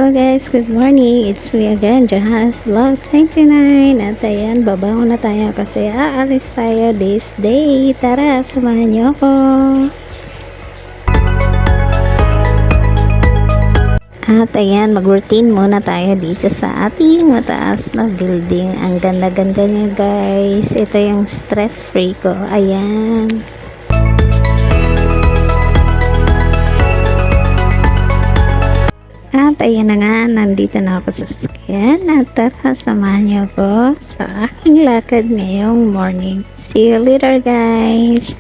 Hello guys, good morning. It's me again, Johannes Vlog 29. At ayan, babangon na tayo kasi aalis tayo this day. Tara, samahan niyo ako. At ayan, mag-routine muna tayo dito sa ating mataas na building. Ang ganda-ganda niya guys. Ito yung stress-free ko. Ayan. At ayan na nga, nandito na ako sa sasakyan. At tara, samahan niyo ako sa aking lakad ngayong morning. See you later guys!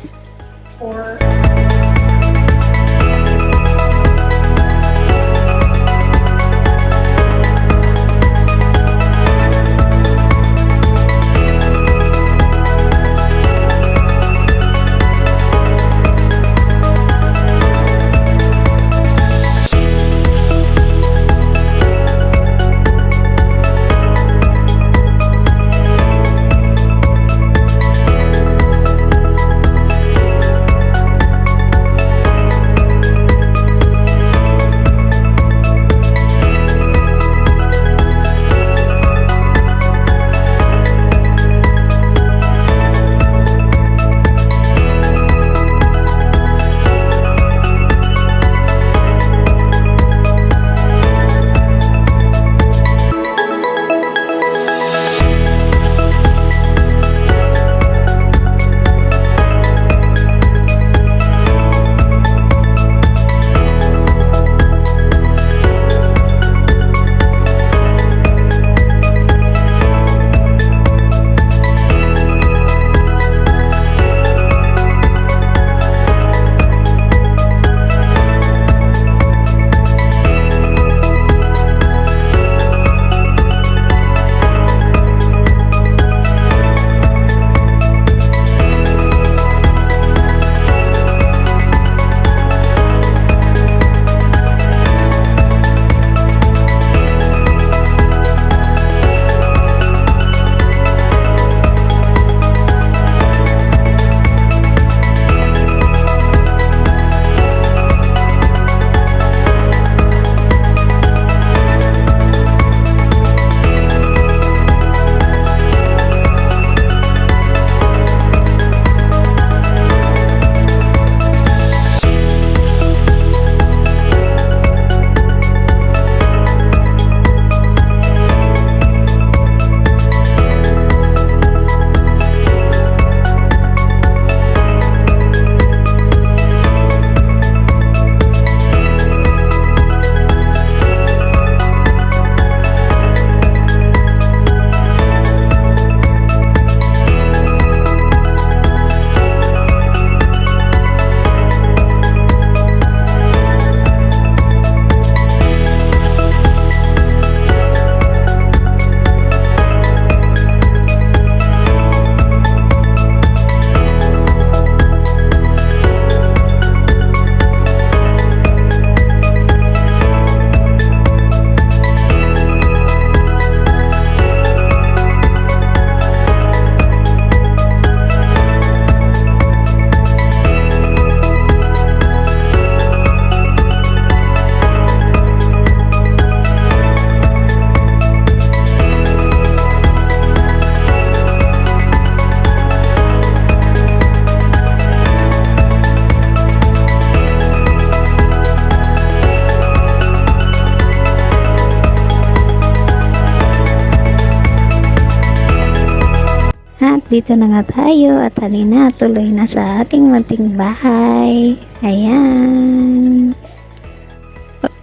At dito na nga tayo at halina, tuloy na sa ating munting bahay. Ayan.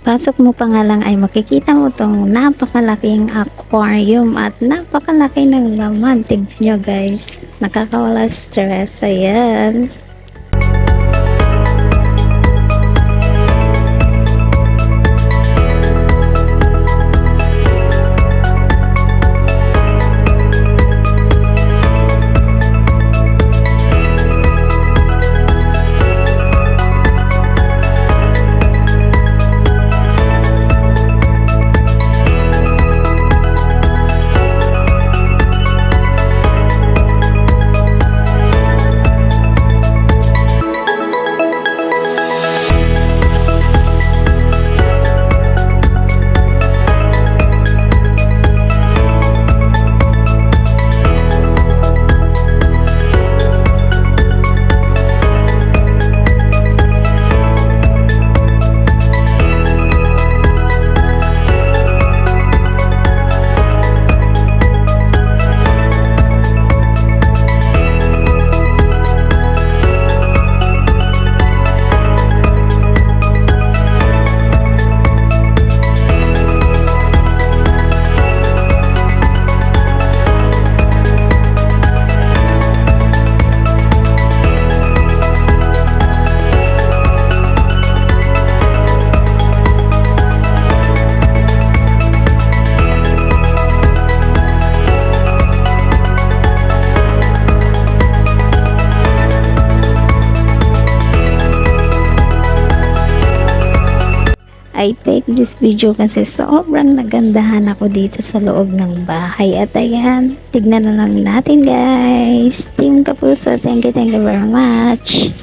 Pasok mo pa nga lang ay makikita mo tong napakalaking aquarium at napakalaki ng laman. Tignan nyo guys. Nakakawala stress. Ayan. I take this video kasi sobrang nagandahan ako dito sa loob ng bahay. At ayan, tignan na lang natin guys. Team Kapuso, thank you very much.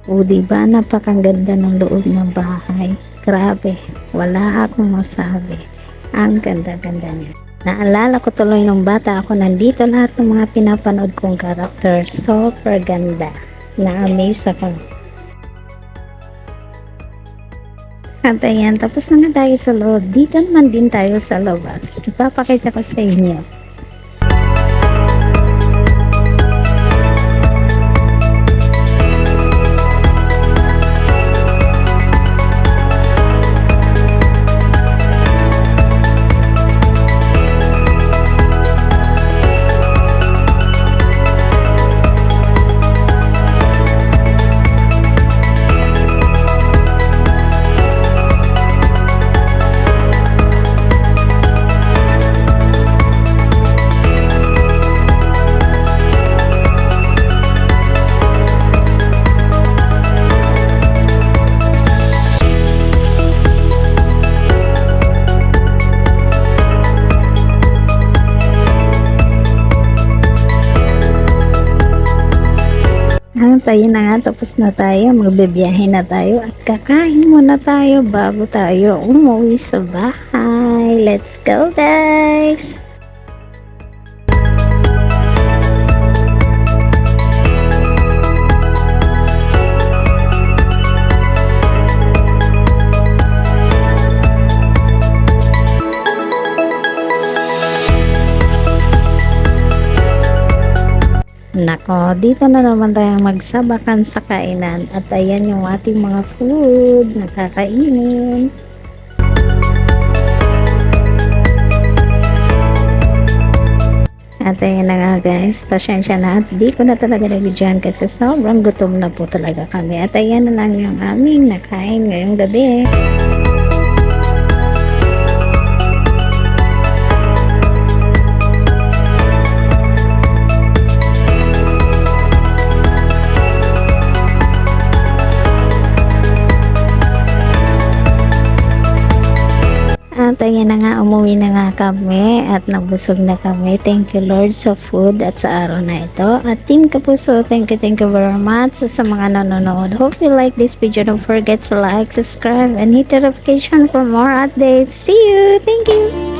O diba, napakaganda ng loob ng bahay. Grabe, wala akong masabi. Ang ganda-ganda niya. Naalala ko tuloy nung bata ako, nandito lahat ng mga pinapanood kong karakter. Super ganda. Na-amaze ako. At ayan, tapos na nga tayo sa loob. Dito naman din tayo sa labas. Ipapakita ko sa inyo. Tayo na nga, tapos na tayo, magbibiyahe na tayo at kakain muna tayo bago tayo umuwi sa bahay. Let's go guys! Nako, dito na naman tayong magsabakan sa kainan at ayan yung ating mga food na kakainin. At ayan na nga guys, pasensya na at di ko na talaga nabidyohan kasi sobrang gutom na po talaga kami. At ayan na lang yung aming nakain ngayong gabi. At ayan na nga, umuwi na nga kami at nabusog na kami. Thank you Lord sa food at sa araw na ito. At Team Kapuso, thank you very much sa mga nanonood. Hope you like this video. Don't forget to like, subscribe, and hit the notification for more updates. See you! Thank you!